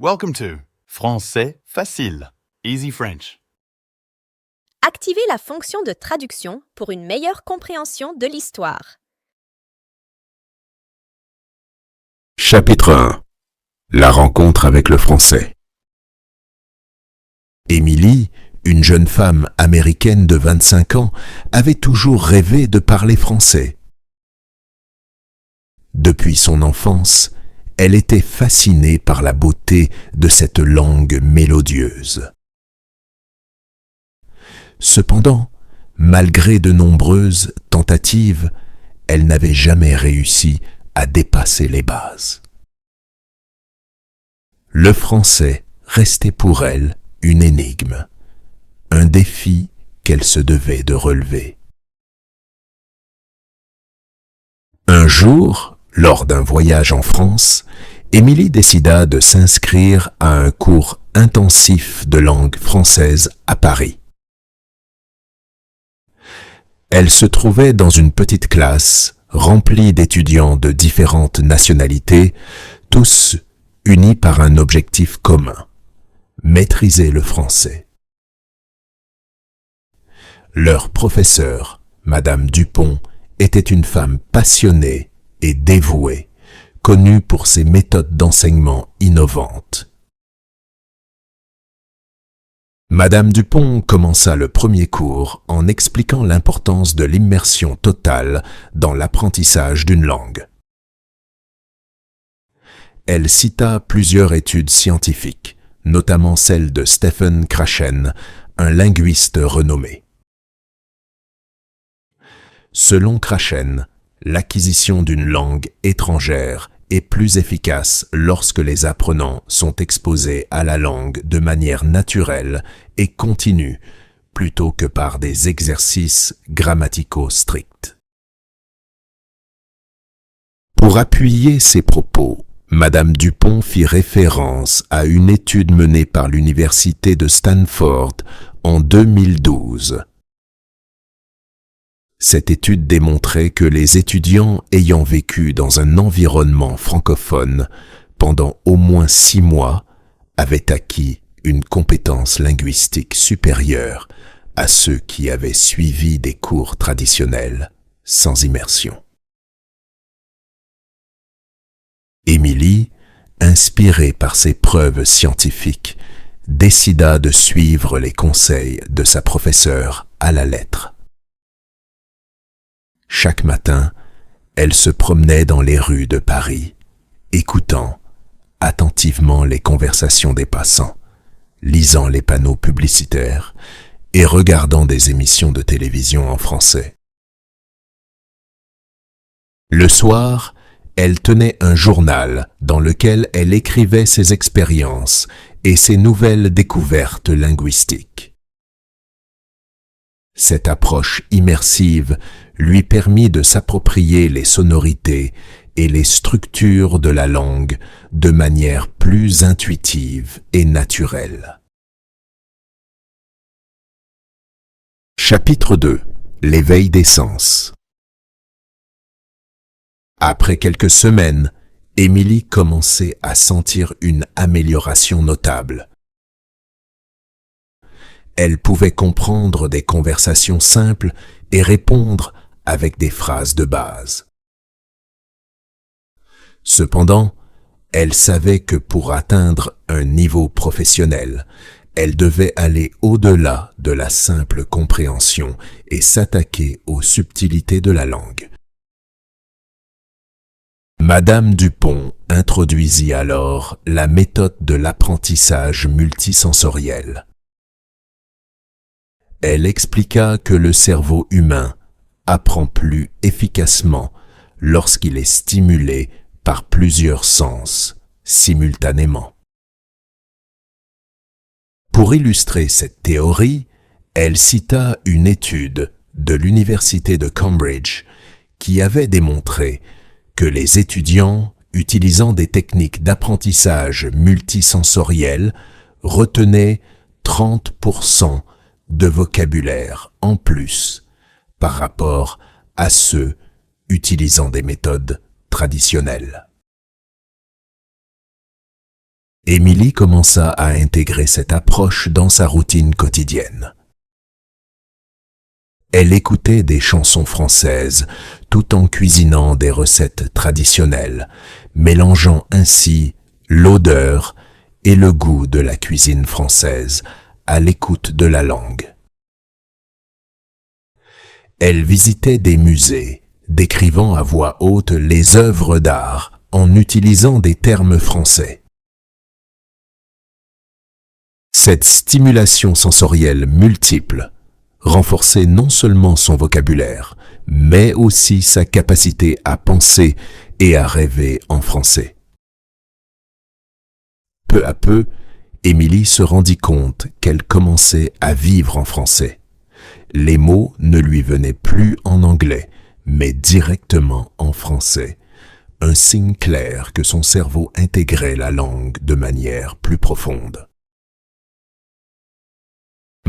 Welcome to Français facile, Easy French. Activez la fonction de traduction pour une meilleure compréhension de l'histoire. Chapitre 1. La rencontre avec le français. Émilie, une jeune femme américaine de 25 ans, avait toujours rêvé de parler français. Depuis son enfance, elle était fascinée par la beauté de cette langue mélodieuse. Cependant, malgré de nombreuses tentatives, elle n'avait jamais réussi à dépasser les bases. Le français restait pour elle une énigme, un défi qu'elle se devait de relever. Un jour, lors d'un voyage en France, Émilie décida de s'inscrire à un cours intensif de langue française à Paris. Elle se trouvait dans une petite classe remplie d'étudiants de différentes nationalités, tous unis par un objectif commun, maîtriser le français. Leur professeure, Madame Dupont, était une femme passionnée et dévouée, connue pour ses méthodes d'enseignement innovantes. Madame Dupont commença le premier cours en expliquant l'importance de l'immersion totale dans l'apprentissage d'une langue. Elle cita plusieurs études scientifiques, notamment celle de Stephen Krashen, un linguiste renommé. Selon Krashen, l'acquisition d'une langue étrangère est plus efficace lorsque les apprenants sont exposés à la langue de manière naturelle et continue, plutôt que par des exercices grammaticaux stricts. Pour appuyer ses propos, Madame Dupont fit référence à une étude menée par l'Université de Stanford en 2012. Cette étude démontrait que les étudiants ayant vécu dans un environnement francophone pendant au moins 6 mois avaient acquis une compétence linguistique supérieure à ceux qui avaient suivi des cours traditionnels sans immersion. Émilie, inspirée par ces preuves scientifiques, décida de suivre les conseils de sa professeure à la lettre. Chaque matin, elle se promenait dans les rues de Paris, écoutant attentivement les conversations des passants, lisant les panneaux publicitaires et regardant des émissions de télévision en français. Le soir, elle tenait un journal dans lequel elle écrivait ses expériences et ses nouvelles découvertes linguistiques. Cette approche immersive lui permit de s'approprier les sonorités et les structures de la langue de manière plus intuitive et naturelle. Chapitre 2. L'éveil des sens. Après quelques semaines, Émilie commençait à sentir une amélioration notable. Elle pouvait comprendre des conversations simples et répondre avec des phrases de base. Cependant, elle savait que pour atteindre un niveau professionnel, elle devait aller au-delà de la simple compréhension et s'attaquer aux subtilités de la langue. Madame Dupont introduisit alors la méthode de l'apprentissage multisensoriel. Elle expliqua que le cerveau humain apprend plus efficacement lorsqu'il est stimulé par plusieurs sens simultanément. Pour illustrer cette théorie, elle cita une étude de l'Université de Cambridge qui avait démontré que les étudiants utilisant des techniques d'apprentissage multisensoriel retenaient 30% de vocabulaire en plus par rapport à ceux utilisant des méthodes traditionnelles. Émilie commença à intégrer cette approche dans sa routine quotidienne. Elle écoutait des chansons françaises tout en cuisinant des recettes traditionnelles, mélangeant ainsi l'odeur et le goût de la cuisine française à l'écoute de la langue. Elle visitait des musées, décrivant à voix haute les œuvres d'art en utilisant des termes français. Cette stimulation sensorielle multiple renforçait non seulement son vocabulaire, mais aussi sa capacité à penser et à rêver en français. Peu à peu, Émilie se rendit compte qu'elle commençait à vivre en français. Les mots ne lui venaient plus en anglais, mais directement en français, un signe clair que son cerveau intégrait la langue de manière plus profonde.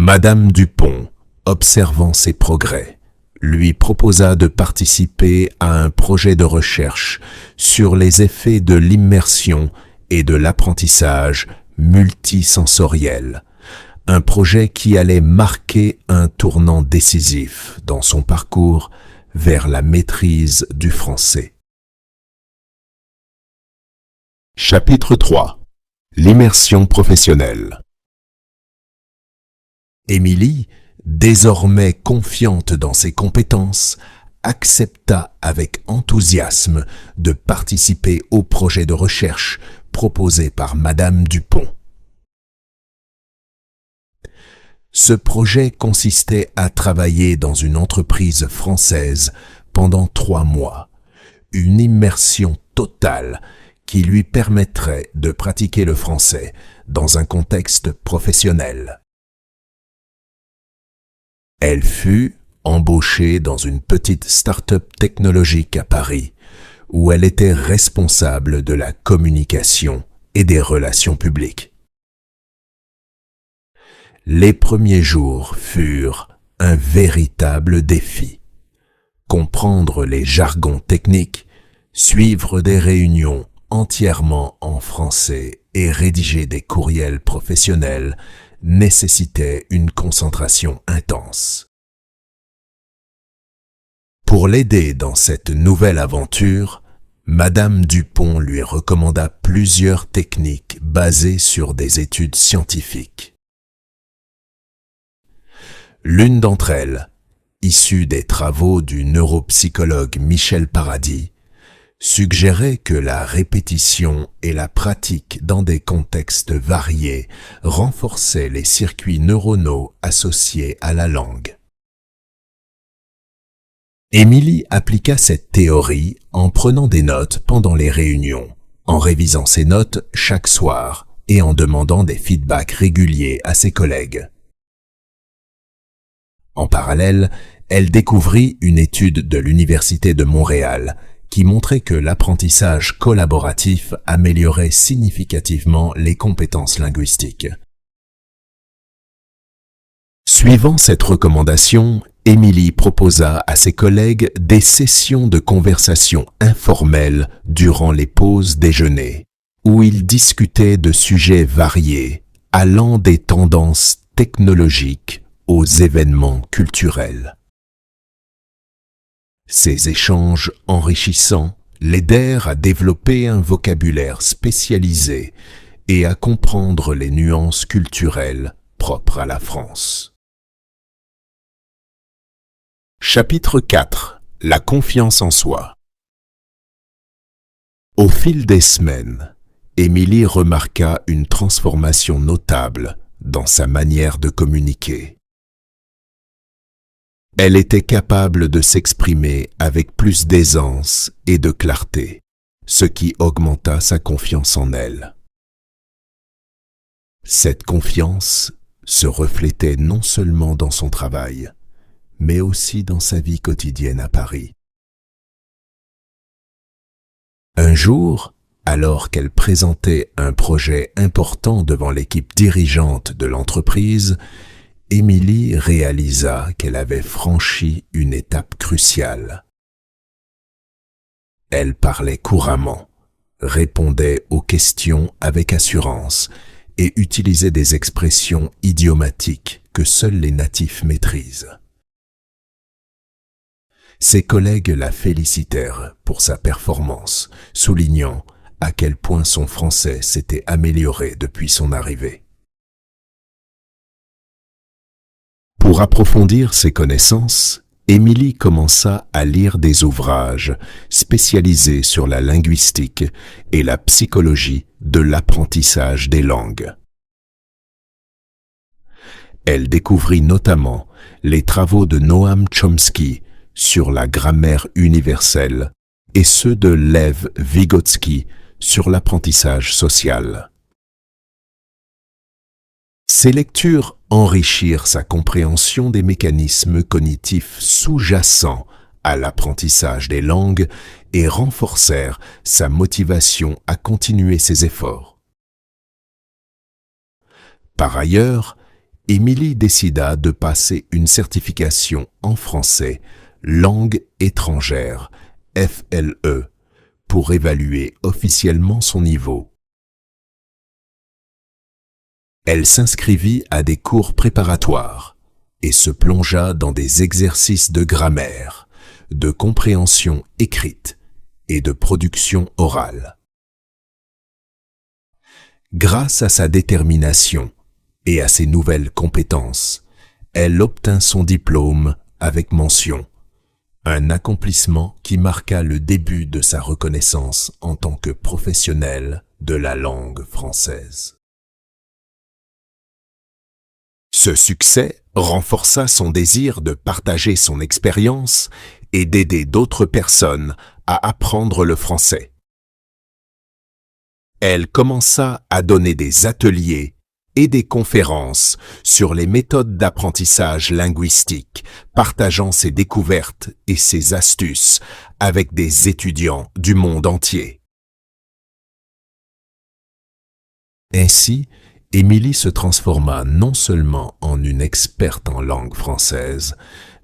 Madame Dupont, observant ses progrès, lui proposa de participer à un projet de recherche sur les effets de l'immersion et de l'apprentissage multisensoriel, un projet qui allait marquer un tournant décisif dans son parcours vers la maîtrise du français. Chapitre 3. L'immersion professionnelle. Émilie, désormais confiante dans ses compétences, accepta avec enthousiasme de participer au projet de recherche proposé par Madame Dupont. Ce projet consistait à travailler dans une entreprise française pendant 3 mois, une immersion totale qui lui permettrait de pratiquer le français dans un contexte professionnel. Elle fut embauchée dans une petite start-up technologique à Paris, où elle était responsable de la communication et des relations publiques. Les premiers jours furent un véritable défi. Comprendre les jargons techniques, suivre des réunions entièrement en français et rédiger des courriels professionnels nécessitait une concentration intense. Pour l'aider dans cette nouvelle aventure, Madame Dupont lui recommanda plusieurs techniques basées sur des études scientifiques. L'une d'entre elles, issue des travaux du neuropsychologue Michel Paradis, suggérait que la répétition et la pratique dans des contextes variés renforçaient les circuits neuronaux associés à la langue. Émilie appliqua cette théorie en prenant des notes pendant les réunions, en révisant ses notes chaque soir et en demandant des feedbacks réguliers à ses collègues. En parallèle, elle découvrit une étude de l'Université de Montréal qui montrait que l'apprentissage collaboratif améliorait significativement les compétences linguistiques. Suivant cette recommandation, Émilie proposa à ses collègues des sessions de conversation informelles durant les pauses déjeuner, où ils discutaient de sujets variés, allant des tendances technologiques aux événements culturels. Ces échanges enrichissants l'aidèrent à développer un vocabulaire spécialisé et à comprendre les nuances culturelles propres à la France. Chapitre 4. La confiance en soi. Au fil des semaines, Émilie remarqua une transformation notable dans sa manière de communiquer. Elle était capable de s'exprimer avec plus d'aisance et de clarté, ce qui augmenta sa confiance en elle. Cette confiance se reflétait non seulement dans son travail, mais aussi dans sa vie quotidienne à Paris. Un jour, alors qu'elle présentait un projet important devant l'équipe dirigeante de l'entreprise, Émilie réalisa qu'elle avait franchi une étape cruciale. Elle parlait couramment, répondait aux questions avec assurance et utilisait des expressions idiomatiques que seuls les natifs maîtrisent. Ses collègues la félicitèrent pour sa performance, soulignant à quel point son français s'était amélioré depuis son arrivée. Pour approfondir ses connaissances, Émilie commença à lire des ouvrages spécialisés sur la linguistique et la psychologie de l'apprentissage des langues. Elle découvrit notamment les travaux de Noam Chomsky sur la grammaire universelle et ceux de Lev Vygotsky sur l'apprentissage social. Ces lectures enrichirent sa compréhension des mécanismes cognitifs sous-jacents à l'apprentissage des langues et renforcèrent sa motivation à continuer ses efforts. Par ailleurs, Émilie décida de passer une certification en français langue étrangère, FLE, pour évaluer officiellement son niveau. Elle s'inscrivit à des cours préparatoires et se plongea dans des exercices de grammaire, de compréhension écrite et de production orale. Grâce à sa détermination et à ses nouvelles compétences, elle obtint son diplôme avec mention, un accomplissement qui marqua le début de sa reconnaissance en tant que professionnelle de la langue française. Ce succès renforça son désir de partager son expérience et d'aider d'autres personnes à apprendre le français. Elle commença à donner des ateliers et des conférences sur les méthodes d'apprentissage linguistique, partageant ses découvertes et ses astuces avec des étudiants du monde entier. Ainsi, Émilie se transforma non seulement en une experte en langue française,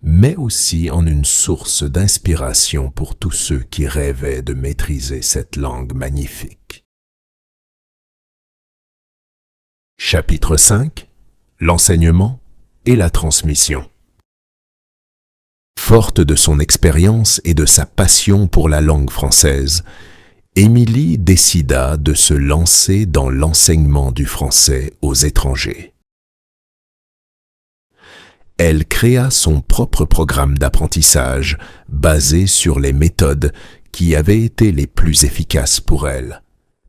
mais aussi en une source d'inspiration pour tous ceux qui rêvaient de maîtriser cette langue magnifique. Chapitre 5. L'enseignement et la transmission. Forte de son expérience et de sa passion pour la langue française, Émilie décida de se lancer dans l'enseignement du français aux étrangers. Elle créa son propre programme d'apprentissage basé sur les méthodes qui avaient été les plus efficaces pour elle,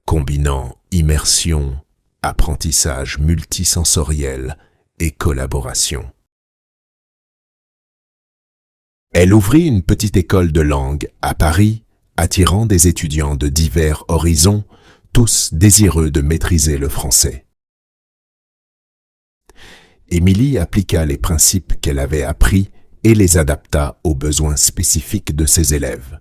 combinant immersion, apprentissage multisensoriel et collaboration. Elle ouvrit une petite école de langue à Paris, attirant des étudiants de divers horizons, tous désireux de maîtriser le français. Émilie appliqua les principes qu'elle avait appris et les adapta aux besoins spécifiques de ses élèves.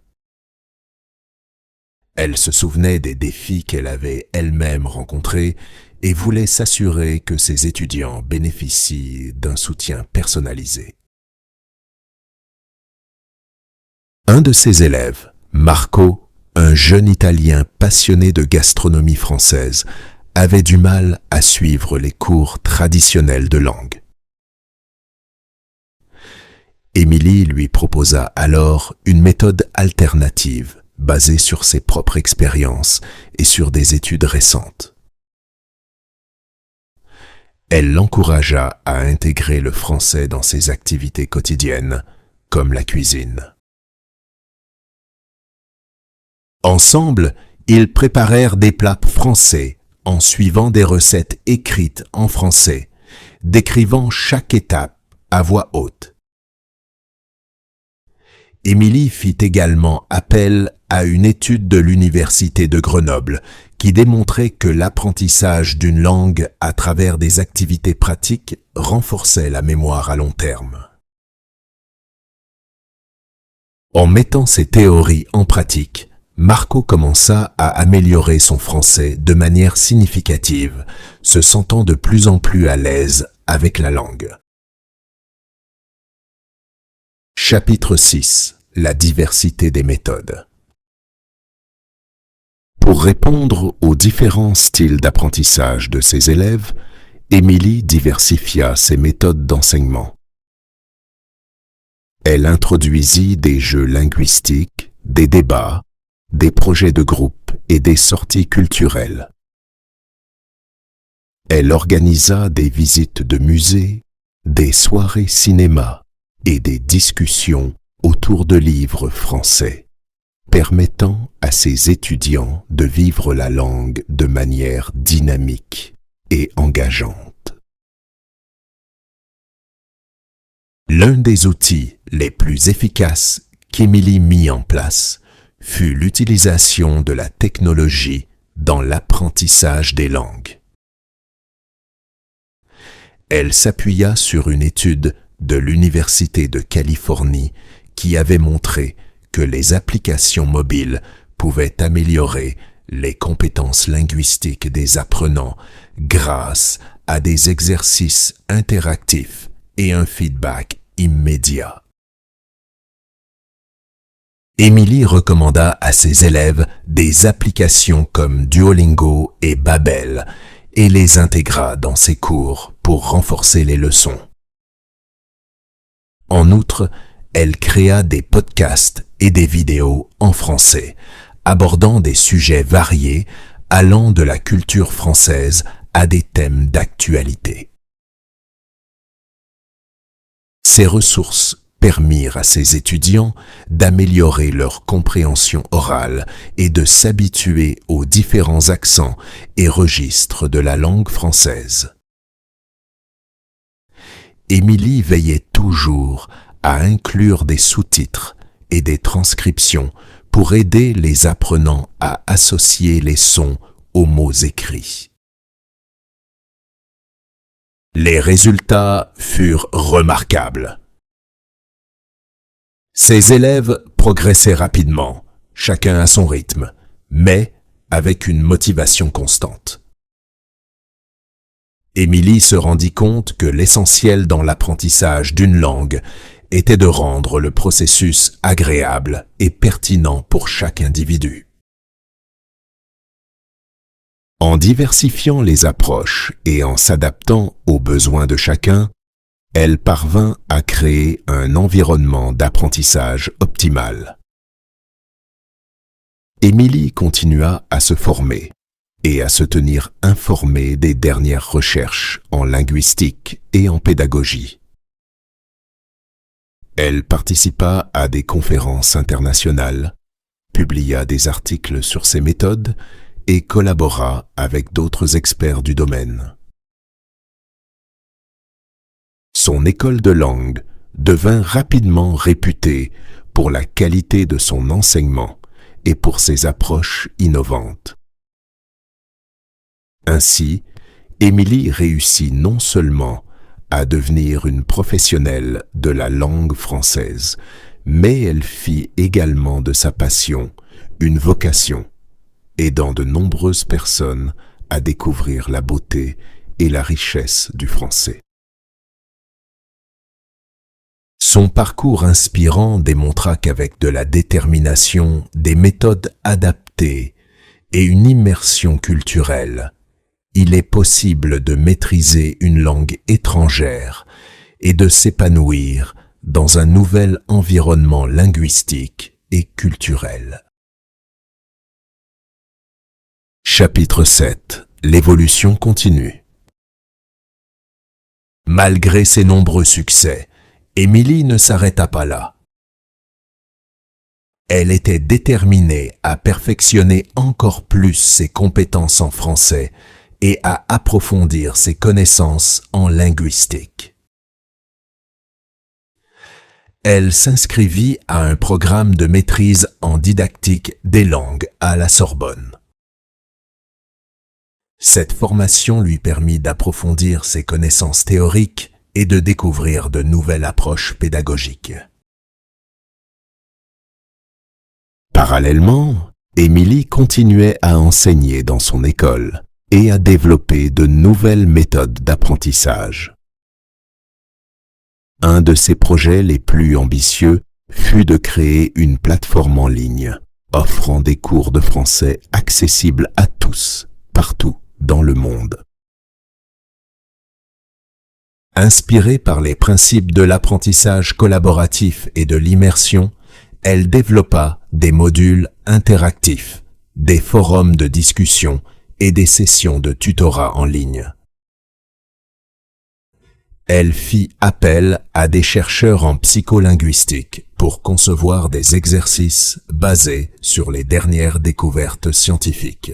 Elle se souvenait des défis qu'elle avait elle-même rencontrés et voulait s'assurer que ses étudiants bénéficient d'un soutien personnalisé. Un de ses élèves, Marco, un jeune Italien passionné de gastronomie française, avait du mal à suivre les cours traditionnels de langue. Émilie lui proposa alors une méthode alternative basée sur ses propres expériences et sur des études récentes. Elle l'encouragea à intégrer le français dans ses activités quotidiennes, comme la cuisine. Ensemble, ils préparèrent des plats français en suivant des recettes écrites en français, décrivant chaque étape à voix haute. Émilie fit également appel à une étude de l'Université de Grenoble qui démontrait que l'apprentissage d'une langue à travers des activités pratiques renforçait la mémoire à long terme. En mettant ces théories en pratique, Marco commença à améliorer son français de manière significative, se sentant de plus en plus à l'aise avec la langue. Chapitre 6. La diversité des méthodes. Pour répondre aux différents styles d'apprentissage de ses élèves, Émilie diversifia ses méthodes d'enseignement. Elle introduisit des jeux linguistiques, des débats, des projets de groupe et des sorties culturelles. Elle organisa des visites de musées, des soirées cinéma et des discussions autour de livres français, permettant à ses étudiants de vivre la langue de manière dynamique et engageante. L'un des outils les plus efficaces qu'Émilie mit en place fut l'utilisation de la technologie dans l'apprentissage des langues. Elle s'appuya sur une étude de l'Université de Californie qui avait montré que les applications mobiles pouvaient améliorer les compétences linguistiques des apprenants grâce à des exercices interactifs et un feedback immédiat. Émilie recommanda à ses élèves des applications comme Duolingo et Babbel et les intégra dans ses cours pour renforcer les leçons. En outre, elle créa des podcasts et des vidéos en français, abordant des sujets variés allant de la culture française à des thèmes d'actualité. Ces ressources permirent à ses étudiants d'améliorer leur compréhension orale et de s'habituer aux différents accents et registres de la langue française. Émilie veillait toujours à inclure des sous-titres et des transcriptions pour aider les apprenants à associer les sons aux mots écrits. Les résultats furent remarquables. Ses élèves progressaient rapidement, chacun à son rythme, mais avec une motivation constante. Émilie se rendit compte que l'essentiel dans l'apprentissage d'une langue était de rendre le processus agréable et pertinent pour chaque individu. En diversifiant les approches et en s'adaptant aux besoins de chacun, elle parvint à créer un environnement d'apprentissage optimal. Émilie continua à se former et à se tenir informée des dernières recherches en linguistique et en pédagogie. Elle participa à des conférences internationales, publia des articles sur ses méthodes et collabora avec d'autres experts du domaine. Son école de langue devint rapidement réputée pour la qualité de son enseignement et pour ses approches innovantes. Ainsi, Émilie réussit non seulement à devenir une professionnelle de la langue française, mais elle fit également de sa passion une vocation, aidant de nombreuses personnes à découvrir la beauté et la richesse du français. Son parcours inspirant démontra qu'avec de la détermination, des méthodes adaptées et une immersion culturelle, il est possible de maîtriser une langue étrangère et de s'épanouir dans un nouvel environnement linguistique et culturel. Chapitre 7. L'évolution continue. Malgré ses nombreux succès, Émilie ne s'arrêta pas là. Elle était déterminée à perfectionner encore plus ses compétences en français et à approfondir ses connaissances en linguistique. Elle s'inscrivit à un programme de maîtrise en didactique des langues à la Sorbonne. Cette formation lui permit d'approfondir ses connaissances théoriques et de découvrir de nouvelles approches pédagogiques. Parallèlement, Émilie continuait à enseigner dans son école et à développer de nouvelles méthodes d'apprentissage. Un de ses projets les plus ambitieux fut de créer une plateforme en ligne offrant des cours de français accessibles à tous, partout dans le monde. Inspirée par les principes de l'apprentissage collaboratif et de l'immersion, elle développa des modules interactifs, des forums de discussion et des sessions de tutorat en ligne. Elle fit appel à des chercheurs en psycholinguistique pour concevoir des exercices basés sur les dernières découvertes scientifiques.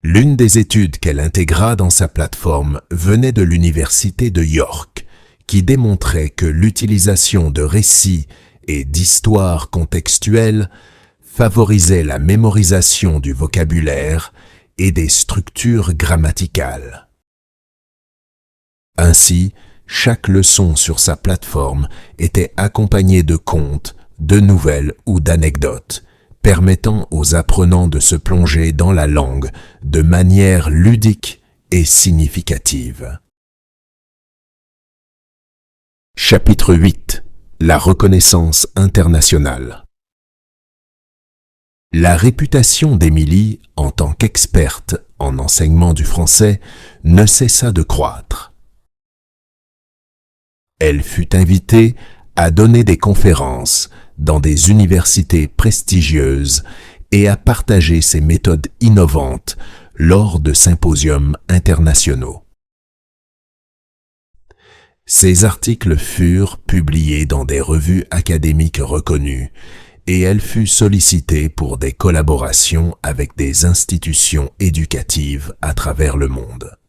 L'une des études qu'elle intégra dans sa plateforme venait de l'Université de York, qui démontrait que l'utilisation de récits et d'histoires contextuelles favorisait la mémorisation du vocabulaire et des structures grammaticales. Ainsi, chaque leçon sur sa plateforme était accompagnée de contes, de nouvelles ou d'anecdotes, permettant aux apprenants de se plonger dans la langue de manière ludique et significative. Chapitre 8. La reconnaissance internationale. La réputation d'Émilie en tant qu'experte en enseignement du français ne cessa de croître. Elle fut invitée à donner des conférences dans des universités prestigieuses et à partager ses méthodes innovantes lors de symposiums internationaux. Ses articles furent publiés dans des revues académiques reconnues et elle fut sollicitée pour des collaborations avec des institutions éducatives à travers le monde.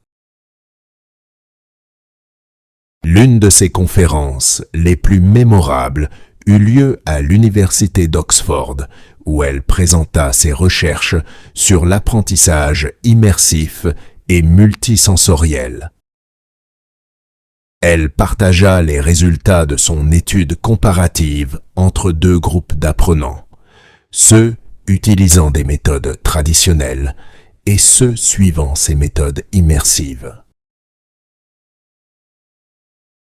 L'une de ses conférences les plus mémorables eut lieu à l'Université d'Oxford, où elle présenta ses recherches sur l'apprentissage immersif et multisensoriel. Elle partagea les résultats de son étude comparative entre deux groupes d'apprenants, ceux utilisant des méthodes traditionnelles et ceux suivant ces méthodes immersives.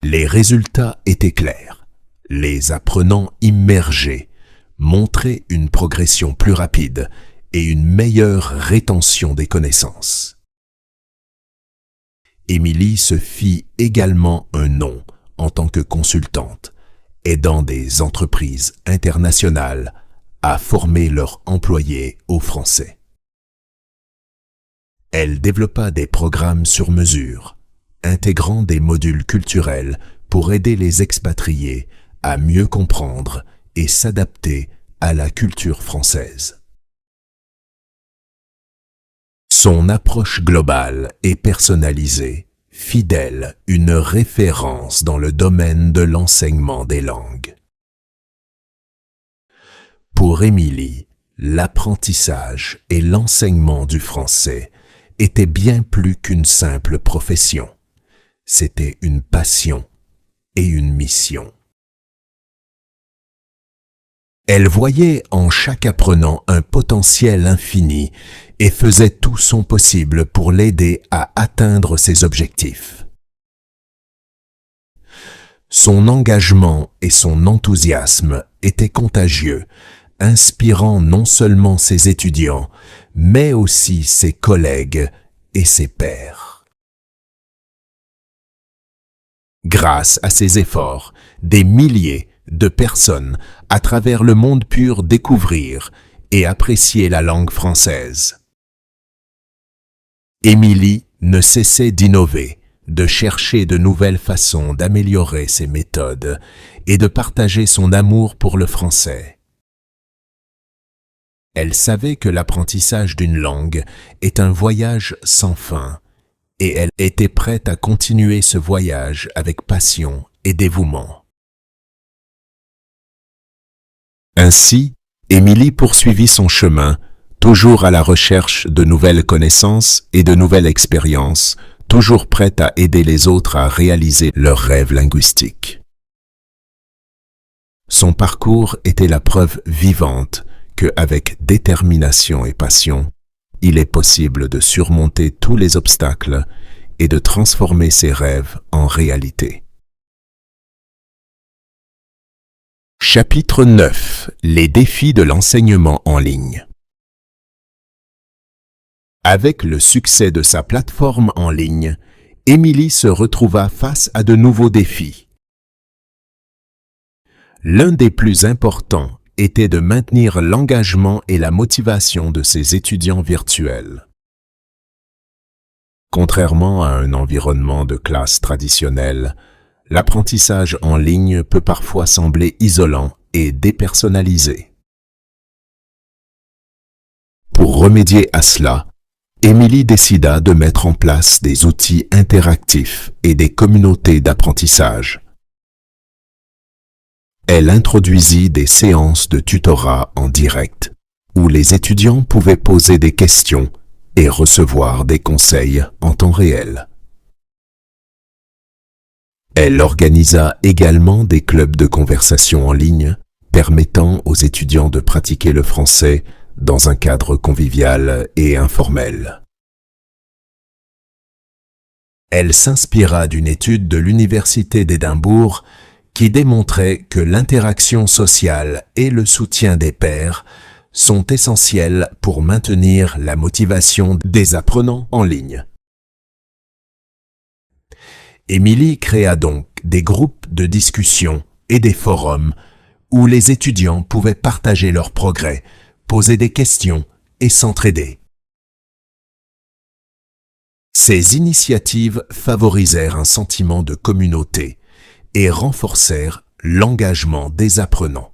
Les résultats étaient clairs. Les apprenants immergés montraient une progression plus rapide et une meilleure rétention des connaissances. Émilie se fit également un nom en tant que consultante, aidant des entreprises internationales à former leurs employés au français. Elle développa des programmes sur mesure, intégrant des modules culturels pour aider les expatriés à mieux comprendre et s'adapter à la culture française. Son approche globale et personnalisée fit d'elle une référence dans le domaine de l'enseignement des langues. Pour Émilie, l'apprentissage et l'enseignement du français étaient bien plus qu'une simple profession. C'était une passion et une mission. Elle voyait en chaque apprenant un potentiel infini et faisait tout son possible pour l'aider à atteindre ses objectifs. Son engagement et son enthousiasme étaient contagieux, inspirant non seulement ses étudiants, mais aussi ses collègues et ses pairs. Grâce à ses efforts, des milliers de personnes à travers le monde purent découvrir et apprécier la langue française. Émilie ne cessait d'innover, de chercher de nouvelles façons d'améliorer ses méthodes et de partager son amour pour le français. Elle savait que l'apprentissage d'une langue est un voyage sans fin et elle était prête à continuer ce voyage avec passion et dévouement. Ainsi, Émilie poursuivit son chemin, toujours à la recherche de nouvelles connaissances et de nouvelles expériences, toujours prête à aider les autres à réaliser leurs rêves linguistiques. Son parcours était la preuve vivante qu'avec détermination et passion, il est possible de surmonter tous les obstacles et de transformer ses rêves en réalité. Chapitre 9. Les défis de l'enseignement en ligne. Avec le succès de sa plateforme en ligne, Émilie se retrouva face à de nouveaux défis. L'un des plus importants était de maintenir l'engagement et la motivation de ses étudiants virtuels. Contrairement à un environnement de classe traditionnel, l'apprentissage en ligne peut parfois sembler isolant et dépersonnalisé. Pour remédier à cela, Émilie décida de mettre en place des outils interactifs et des communautés d'apprentissage. Elle introduisit des séances de tutorat en direct, où les étudiants pouvaient poser des questions et recevoir des conseils en temps réel. Elle organisa également des clubs de conversation en ligne, permettant aux étudiants de pratiquer le français dans un cadre convivial et informel. Elle s'inspira d'une étude de l'Université d'Édimbourg qui démontrait que l'interaction sociale et le soutien des pairs sont essentiels pour maintenir la motivation des apprenants en ligne. Émilie créa donc des groupes de discussion et des forums où les étudiants pouvaient partager leurs progrès, poser des questions et s'entraider. Ces initiatives favorisèrent un sentiment de communauté et renforcèrent l'engagement des apprenants.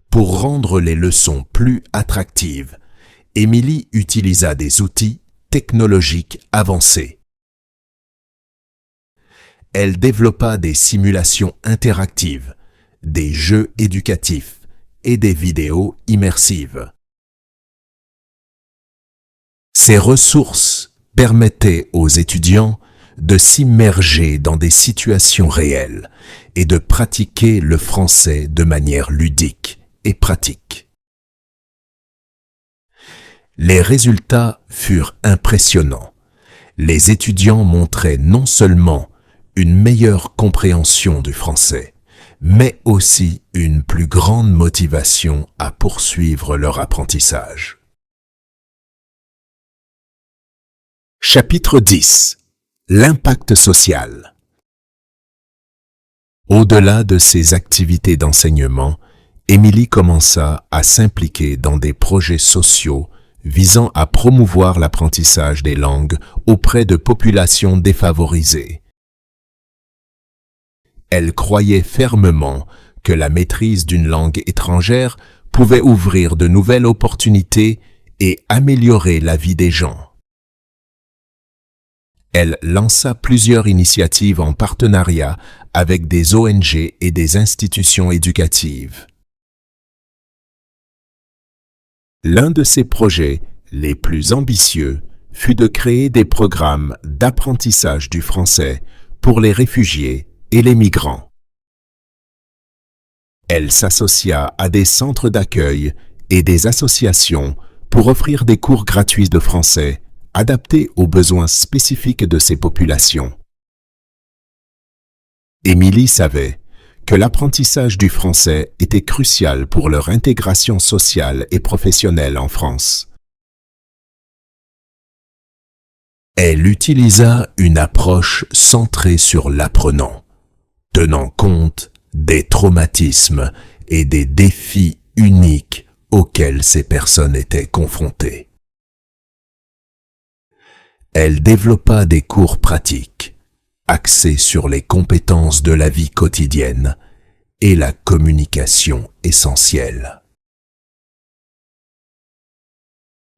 Pour rendre les leçons plus attractives, Émilie utilisa des outils technologiques avancés. Elle développa des simulations interactives, des jeux éducatifs et des vidéos immersives. Ces ressources permettaient aux étudiants de s'immerger dans des situations réelles et de pratiquer le français de manière ludique et pratique. Les résultats furent impressionnants. Les étudiants montraient non seulement une meilleure compréhension du français, mais aussi une plus grande motivation à poursuivre leur apprentissage. Chapitre 10. L'impact social. Au-delà de ses activités d'enseignement, Émilie commença à s'impliquer dans des projets sociaux visant à promouvoir l'apprentissage des langues auprès de populations défavorisées. Elle croyait fermement que la maîtrise d'une langue étrangère pouvait ouvrir de nouvelles opportunités et améliorer la vie des gens. Elle lança plusieurs initiatives en partenariat avec des ONG et des institutions éducatives. L'un de ses projets les plus ambitieux fut de créer des programmes d'apprentissage du français pour les réfugiés et les migrants. Elle s'associa à des centres d'accueil et des associations pour offrir des cours gratuits de français adaptés aux besoins spécifiques de ces populations. Émilie savait que l'apprentissage du français était crucial pour leur intégration sociale et professionnelle en France. Elle utilisa une approche centrée sur l'apprenant, tenant compte des traumatismes et des défis uniques auxquels ces personnes étaient confrontées. Elle développa des cours pratiques, axés sur les compétences de la vie quotidienne et la communication essentielle.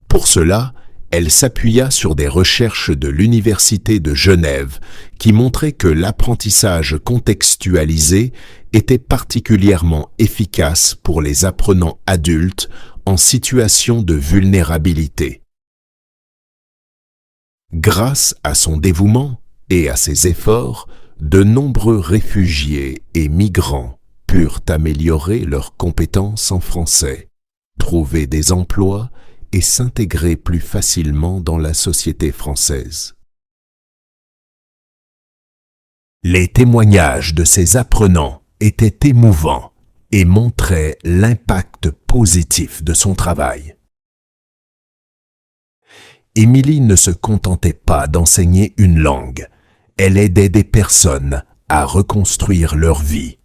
Pour cela, elle s'appuya sur des recherches de l'Université de Genève qui montraient que l'apprentissage contextualisé était particulièrement efficace pour les apprenants adultes en situation de vulnérabilité. Grâce à son dévouement et à ses efforts, de nombreux réfugiés et migrants purent améliorer leurs compétences en français, trouver des emplois et s'intégrer plus facilement dans la société française. Les témoignages de ces apprenants était émouvant et montrait l'impact positif de son travail. Émilie ne se contentait pas d'enseigner une langue, elle aidait des personnes à reconstruire leur vie.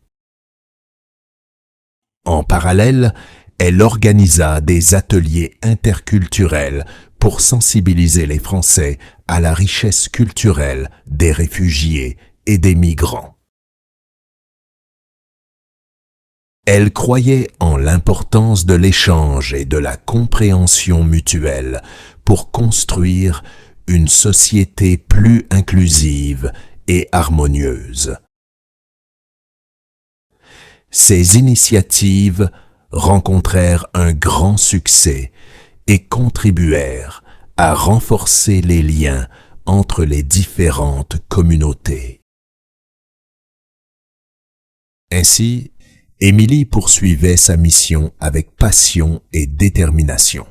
En parallèle, elle organisa des ateliers interculturels pour sensibiliser les Français à la richesse culturelle des réfugiés et des migrants. Elle croyait en l'importance de l'échange et de la compréhension mutuelle pour construire une société plus inclusive et harmonieuse. Ces initiatives rencontrèrent un grand succès et contribuèrent à renforcer les liens entre les différentes communautés. Ainsi, Émilie poursuivait sa mission avec passion et détermination.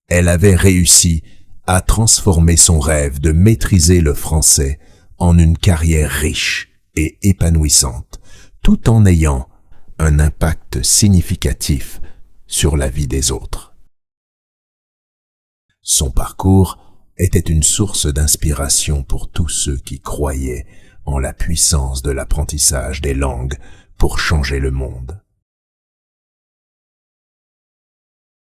Elle avait réussi à transformer son rêve de maîtriser le français en une carrière riche et épanouissante, tout en ayant un impact significatif sur la vie des autres. Son parcours était une source d'inspiration pour tous ceux qui croyaient en la puissance de l'apprentissage des langues pour changer le monde.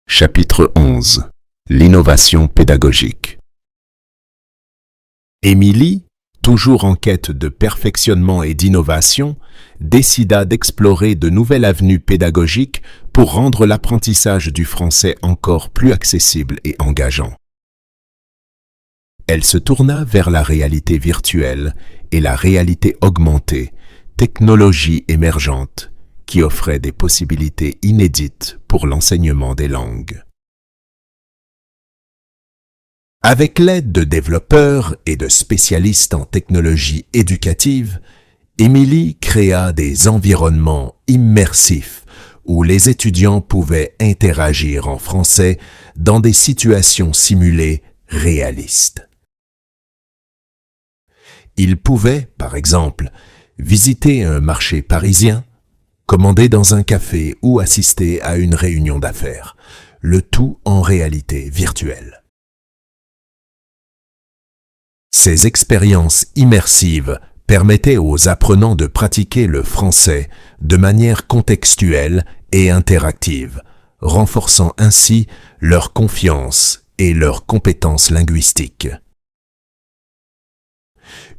Chapitre 11. L'innovation pédagogique. Émilie, toujours en quête de perfectionnement et d'innovation, décida d'explorer de nouvelles avenues pédagogiques pour rendre l'apprentissage du français encore plus accessible et engageant. Elle se tourna vers la réalité virtuelle et la réalité augmentée, technologie émergente qui offrait des possibilités inédites pour l'enseignement des langues. Avec l'aide de développeurs et de spécialistes en technologie éducative, Émilie créa des environnements immersifs où les étudiants pouvaient interagir en français dans des situations simulées réalistes. Ils pouvaient, par exemple, visiter un marché parisien, commander dans un café ou assister à une réunion d'affaires, le tout en réalité virtuelle. Ces expériences immersives permettaient aux apprenants de pratiquer le français de manière contextuelle et interactive, renforçant ainsi leur confiance et leurs compétences linguistiques.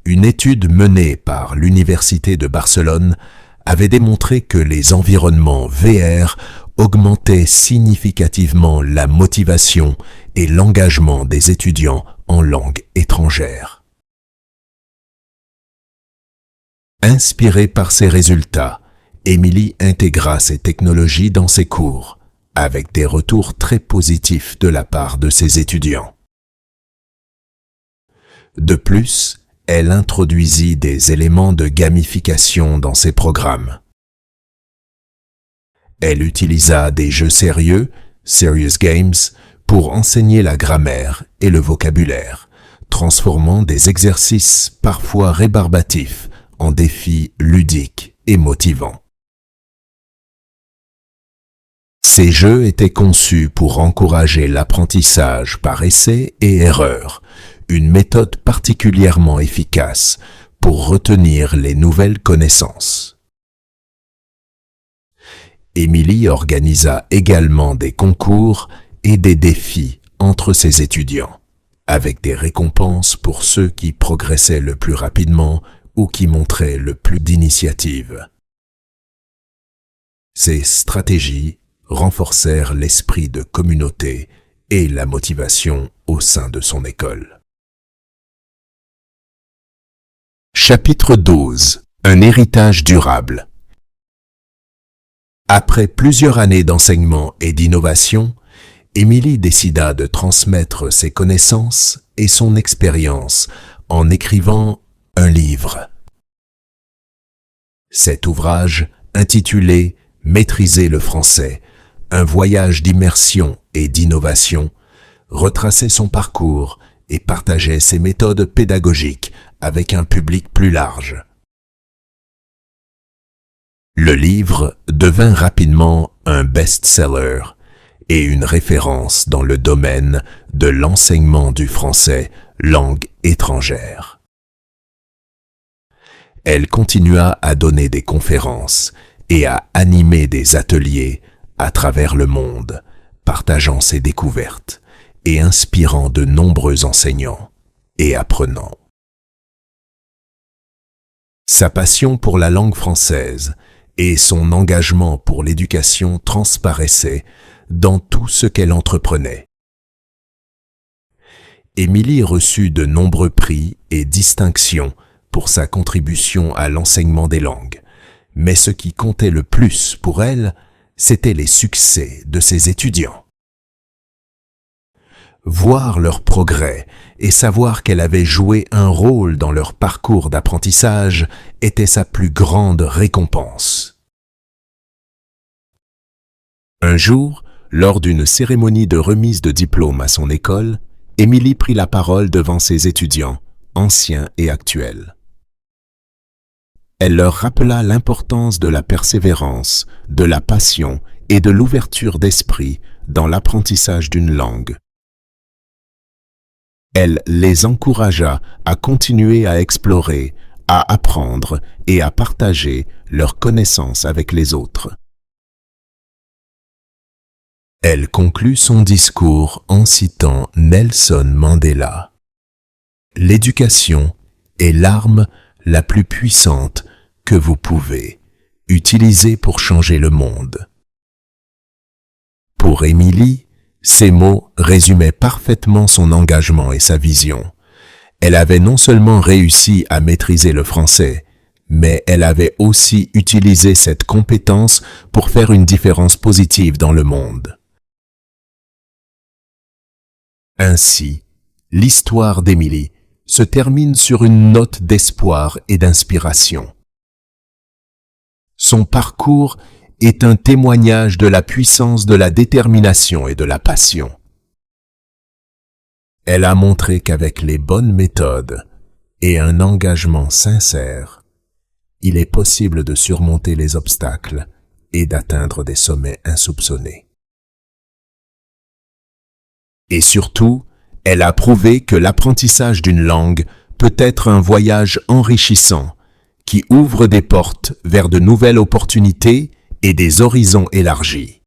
Une étude menée par l'Université de Barcelone avait démontré que les environnements VR augmentaient significativement la motivation et l'engagement des étudiants en langue étrangère. Inspirée par ces résultats, Émilie intégra ces technologies dans ses cours, avec des retours très positifs de la part de ses étudiants. De plus, elle introduisit des éléments de gamification dans ses programmes. Elle utilisa des jeux sérieux, Serious Games, pour enseigner la grammaire et le vocabulaire, transformant des exercices parfois rébarbatifs en défis ludiques et motivants. Ces jeux étaient conçus pour encourager l'apprentissage par essai et erreur, une méthode particulièrement efficace pour retenir les nouvelles connaissances. Émilie organisa également des concours et des défis entre ses étudiants, avec des récompenses pour ceux qui progressaient le plus rapidement ou qui montraient le plus d'initiative. Ces stratégies renforcèrent l'esprit de communauté et la motivation au sein de son école. Chapitre 12. Un héritage durable. Après plusieurs années d'enseignement et d'innovation, Émilie décida de transmettre ses connaissances et son expérience en écrivant un livre. Cet ouvrage, intitulé « Maîtriser le français », un voyage d'immersion et d'innovation, retraçait son parcours et partageait ses méthodes pédagogiques avec un public plus large. Le livre devint rapidement un best-seller et une référence dans le domaine de l'enseignement du français langue étrangère. Elle continua à donner des conférences et à animer des ateliers à travers le monde, partageant ses découvertes et inspirant de nombreux enseignants et apprenants. Sa passion pour la langue française et son engagement pour l'éducation transparaissaient dans tout ce qu'elle entreprenait. Émilie reçut de nombreux prix et distinctions pour sa contribution à l'enseignement des langues, mais ce qui comptait le plus pour elle, c'étaient les succès de ses étudiants. Voir leur progrès et savoir qu'elle avait joué un rôle dans leur parcours d'apprentissage était sa plus grande récompense. Un jour, lors d'une cérémonie de remise de diplôme à son école, Émilie prit la parole devant ses étudiants, anciens et actuels. Elle leur rappela l'importance de la persévérance, de la passion et de l'ouverture d'esprit dans l'apprentissage d'une langue. Elle les encouragea à continuer à explorer, à apprendre et à partager leurs connaissances avec les autres. Elle conclut son discours en citant Nelson Mandela. L'éducation est l'arme la plus puissante que vous pouvez utiliser pour changer le monde. Pour Émilie, ces mots résumaient parfaitement son engagement et sa vision. Elle avait non seulement réussi à maîtriser le français, mais elle avait aussi utilisé cette compétence pour faire une différence positive dans le monde. Ainsi, l'histoire d'Émilie se termine sur une note d'espoir et d'inspiration. Son parcours est un témoignage de la puissance de la détermination et de la passion. Elle a montré qu'avec les bonnes méthodes et un engagement sincère, il est possible de surmonter les obstacles et d'atteindre des sommets insoupçonnés. Et surtout, elle a prouvé que l'apprentissage d'une langue peut être un voyage enrichissant qui ouvre des portes vers de nouvelles opportunités et des horizons élargis.